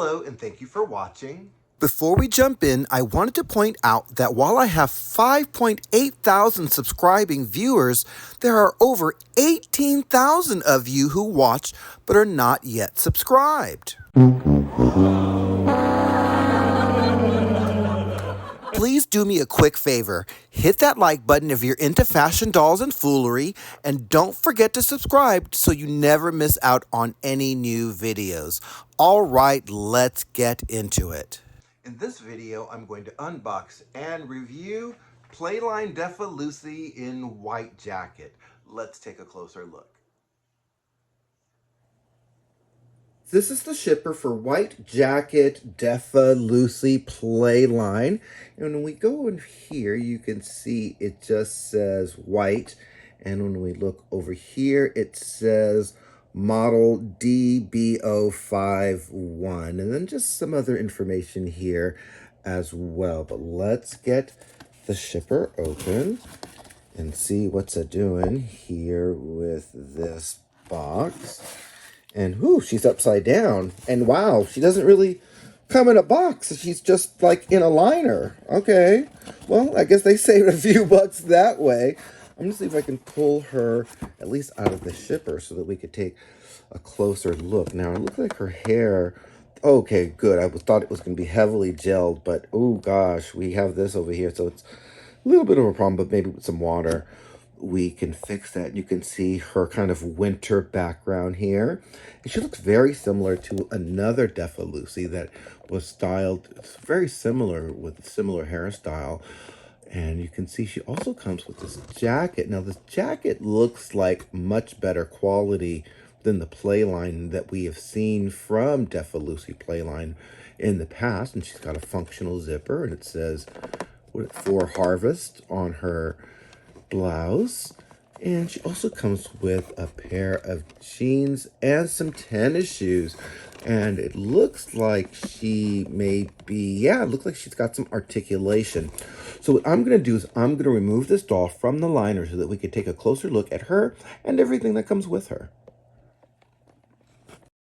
Hello, and thank you for watching. Before we jump in, I wanted to point out that while I have 5.8 thousand subscribing viewers, there are over 18,000 of you who watch but are not yet subscribed. Please do me a quick favor. Hit that like button if you're into fashion dolls and foolery, and don't forget to subscribe so you never miss out on any new videos. All right, let's get into it. In this video, I'm going to unbox and review Playline Defa Lucy in White Jacket. Let's take a closer look. This is the shipper for White Jacket Defa Lucy Playline. And when we go in here, you can see it just says white. And when we look over here, it says model DB051. And then just some other information here as well. But let's get the shipper open and see what's it doing here with this box. And whoo, she's upside down. And wow, she doesn't really come in a box. She's just like in a liner. Okay. Well, I guess they saved a few bucks that way. I'm gonna see if I can pull her at least out of the shipper so that we could take a closer look. Now, it looks like her hair. Okay, good. I thought it was going to be heavily gelled, but oh gosh, we have this over here. So it's a little bit of a problem, but maybe with some water we can fix that. You can see her kind of winter background here. And she looks very similar to another Defa Lucy that was styled very similar with similar hairstyle. And you can see she also comes with this jacket. Now, this jacket looks like much better quality than the playline that we have seen from Defa Lucy playline in the past. And she's got a functional zipper, and it says for harvest on her blouse. And she also comes with a pair of jeans and some tennis shoes. And it looks like she may be, yeah, it looks like she's got some articulation. So what I'm going to do is I'm going to remove this doll from the liner so that we can take a closer look at her and everything that comes with her.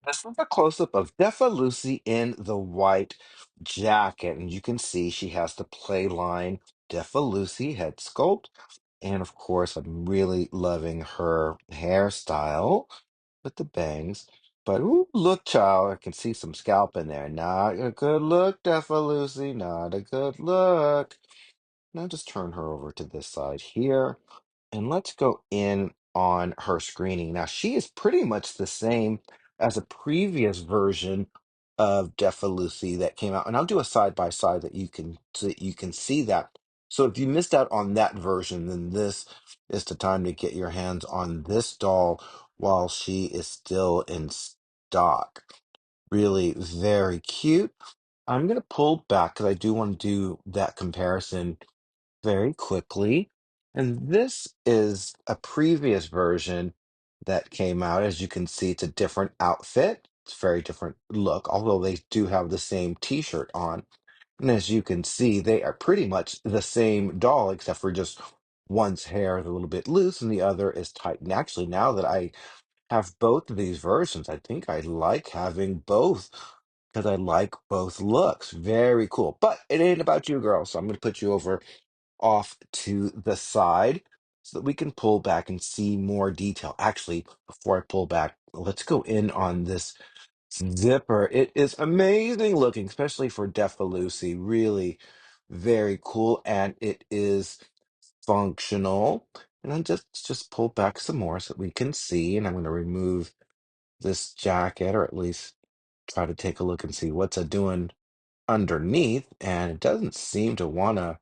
This is a close-up of Defa Lucy in the white jacket. And you can see she has the Playline Defa Lucy head sculpt. And of course, I'm really loving her hairstyle with the bangs. But ooh, look, child, I can see some scalp in there. Not a good look, Defa Lucy. Not a good look. Now just turn her over to this side here. And let's go in on her screening. Now, she is pretty much the same as a previous version of Defa Lucy that came out. And I'll do a side by side that you can so that you can see that. So if you missed out on that version, then this is the time to get your hands on this doll while she is still in stock. Really very cute. I'm going to pull back because I do want to do that comparison very quickly. And this is a previous version that came out. As you can see, it's a different outfit. It's a very different look, although they do have the same t-shirt on. And as you can see, they are pretty much the same doll, except for just one's hair is a little bit loose and the other is tight. And actually, now that I have both of these versions, I think I like having both because I like both looks. Very cool. But it ain't about you, girl. So I'm going to put you over off to the side so that we can pull back and see more detail. Actually, before I pull back, let's go in on this zipper. It is amazing looking, especially for Defa Lucy. Really very cool, and it is functional. And I just pull back some more so that we can see. And I'm going to remove this jacket, or at least try to take a look and see what's it doing underneath. And it doesn't seem to want to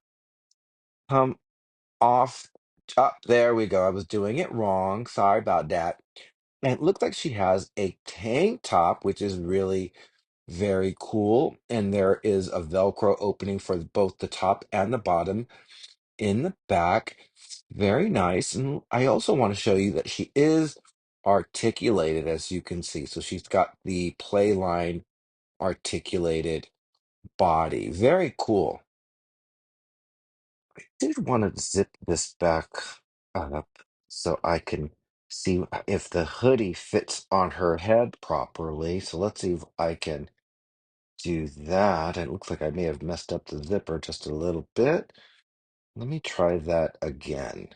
come off. Up there we go. I was doing it wrong. Sorry about that. And it looks like she has a tank top, which is really very cool. And there is a Velcro opening for both the top and the bottom in the back. Very nice. And I also want to show you that she is articulated, as you can see. So she's got the Playline articulated body. Very cool. Did want to zip this back up so I can see if the hoodie fits on her head properly. So let's see if I can do that. It looks like I may have messed up the zipper just a little bit. Let me try that again.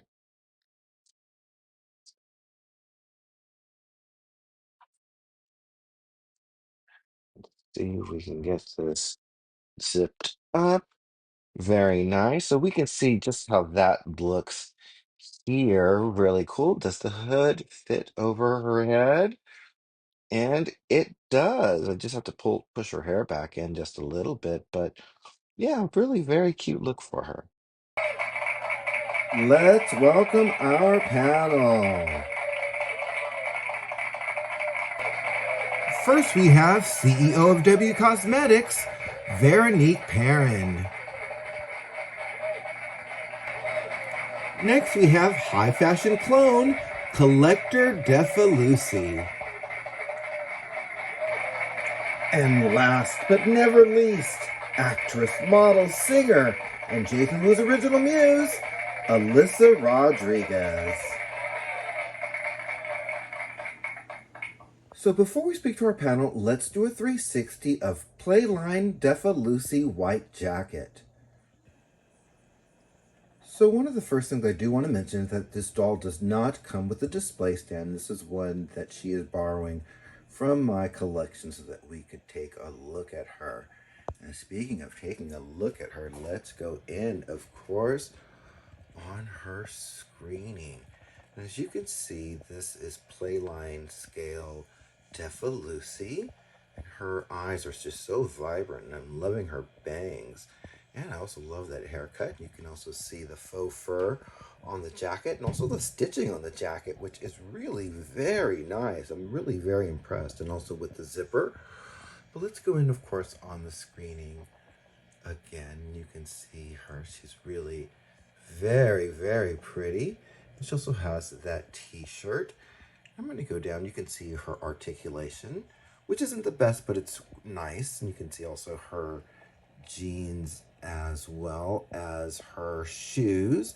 See if we can get this zipped up. Very nice. So we can see just how that looks here. Really cool. Does the hood fit over her head? And it does. I just have to push her hair back in just a little bit, but yeah, really very cute look for her. Let's welcome our panel. First, we have CEO of W Cosmetics, Veronique PERRIN. Next, we have high fashion clone, collector Defa Lucy. And last but never least, actress, model, singer, and Jason Wu's original muse, ALYSA Rodriguez. So before we speak to our panel, let's do a 360 of Playline Defa Lucy White Jacket. So one of the first things I do want to mention is that this doll does not come with a display stand. This is one that she is borrowing from my collection so that we could take a look at her. And speaking of taking a look at her, let's go in, of course, on her screening. And as you can see, this is Playline scale Defa Lucy. And her eyes are just so vibrant, and I'm loving her bangs. And I also love that haircut. You can also see the faux fur on the jacket and also the stitching on the jacket, which is really very nice. I'm really very impressed. And also with the zipper. But let's go in, of course, on the screening again. You can see her. She's really very, very pretty. And she also has that t-shirt. I'm going to go down. You can see her articulation, which isn't the best, but it's nice. And you can see also her jeans as well as her shoes,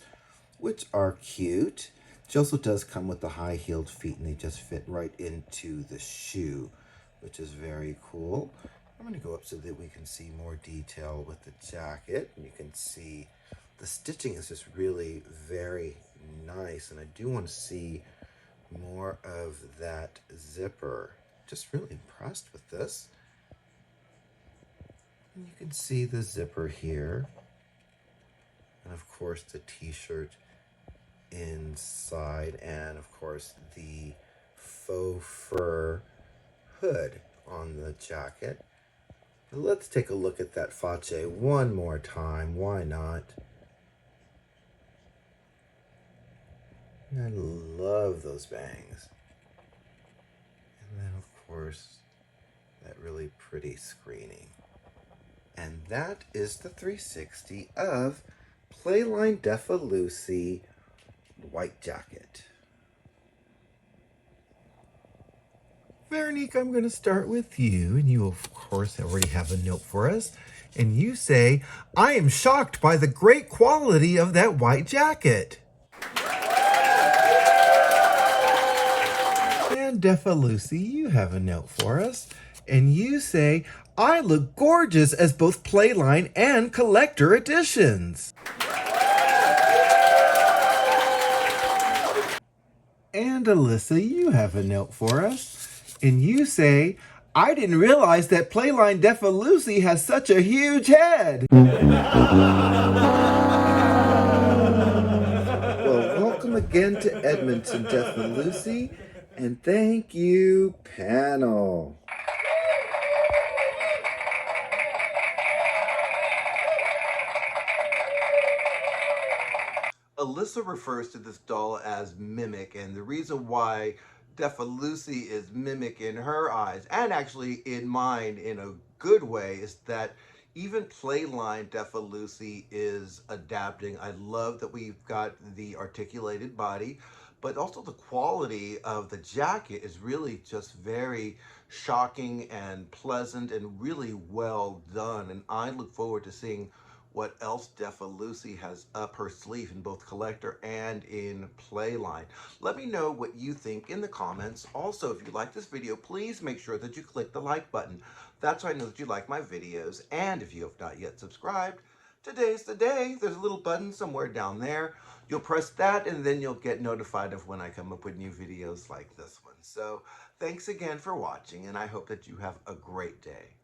which are cute. She also does come with the high-heeled feet, and they just fit right into the shoe, which is very cool. I'm going to go up so that we can see more detail with the jacket. And you can see the stitching is just really very nice, and I do want to see more of that zipper. Just really impressed with this. And you can see the zipper here. And of course the t-shirt inside, and of course the faux fur hood on the jacket. But let's take a look at that face one more time. Why not? I love those bangs. And then, of course, that really pretty screening. And that is the 360 of Playline Defa Lucy White Jacket. Veronique, I'm going to start with you, and you, of course, already have a note for us. And you say, I am shocked by the great quality of that white jacket. And Defa Lucy, you have a note for us. And you say, I look gorgeous as both Playline and collector editions. And ALYSA, you have a note for us. And you say, I didn't realize that Playline Defa Lucy has such a huge head. Well, welcome again to Edmonton, Defa Lucy. And thank you, panel. ALYSA refers to this doll as Mimic, and the reason why Defa Lucy is Mimic in her eyes, and actually in mine in a good way, is that even Playline Defa Lucy is adapting. I love that we've got the articulated body, but also the quality of the jacket is really just very shocking and pleasant and really well done. And I look forward to seeing what else Defa Lucy has up her sleeve in both collector and in playline. Let me know what you think in the comments. Also, if you like this video, please make sure that you click the like button. That's how I know that you like my videos. And if you have not yet subscribed, today's the day. There's a little button somewhere down there. You'll press that and then you'll get notified of when I come up with new videos like this one. So thanks again for watching, and I hope that you have a great day.